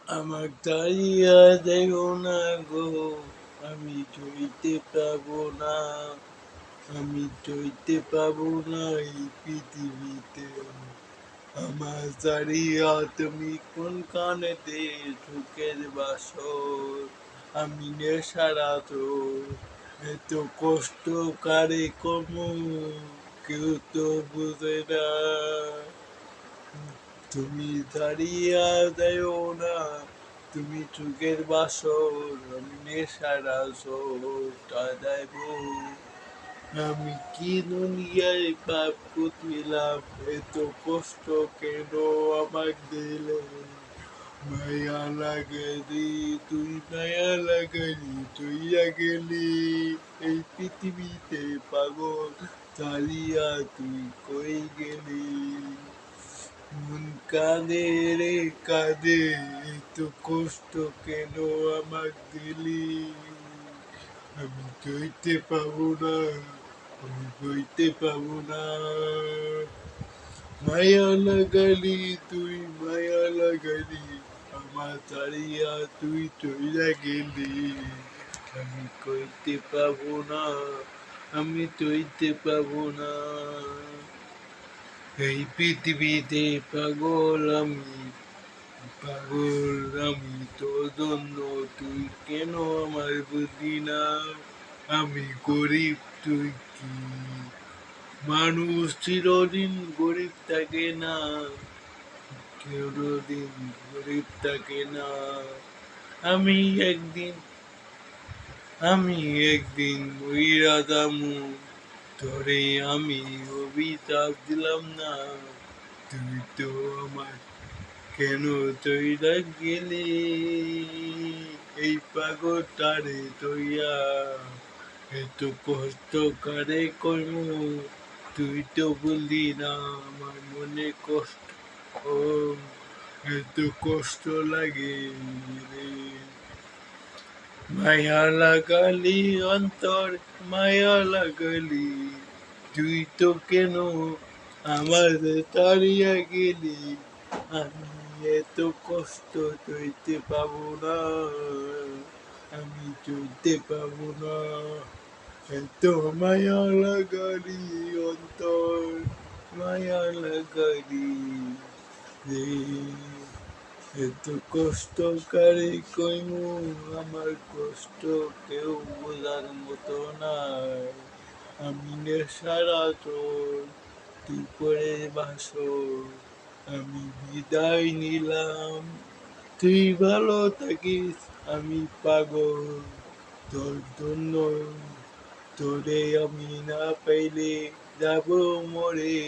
আমার তাড়িয়া দেও না গো, আমি চইতে পাবো না, আমি চইতে পাবো না এই পৃথিবীতে। আমার তাড়িয়া তুমি কোন কানেতে, সুখের বাসর আমি নেশার আতর। এত কষ্ট কারে কম, কেউ তো বুঝে না। তুমি তাড়িয়া দেও না, তুমি চোখের বাসর আমি নেশার আসর কাঁদাইব। আমি কি দুনিয়ায় পাপ করলাম, এত কষ্ট কেন আমাকে দিলে। মায়া লাগালি তুই, মায়া লাগালি তুই গেলি এই পৃথিবীতে পাগল, তালিয়া তুই কই গেলি। মন কাঁদে রে কাঁদে, এত কষ্ট কেন আমাকে দিলি। আমি সইতে পাবো না, আমি সইতে পাবো না। মায়া লাগালি তুই, মায়া লাগালি আমার তাড়িয়া তুই চইলা গেলি। আমি কইতে পাবো না, আমি সইতে পাবো না। এই পৃথিবীতে পাগল আমি, পাগল আমি তোর জন্য, তুই কেন আমার বুঝলি না। আমি গরিব তুই কি, মানুষ চিরদিন গরিব থাকে না, চিরদিন গরিব থাকে না। আমি একদিন, আমি একদিন মইরা যামু, তোরে আমি অভিশাপ দিলাম না। তুই তো আমার কেন তৈরা গেলি এই পাগলটারে তৈয়া, এত কষ্ট কারে কইমু, তুই তো বললি না আমার মনে কষ্ট, ও এত কষ্ট লাগে রে। মায়া লাগালি অন্তর, মায়া লাগালি তুই তো কেন আমার তাড়িয়া গেলি। আমি এত কষ্ট সইতে পাবো না, আমি চলতে পাবো না। এত মায়া লাগালি অন্তর, মায়া লাগালি রে। এত কষ্ট কারে কইমু, আমার কষ্ট কেউ বোঝার মতো নাই। আমি নেশার আতর, তুই করে বাসর, আমি বিদায় নিলাম। তুই ভালো থাকিস, আমি পাগল তোর জন্য। তোরে আমি না পাইলে যাব মরে।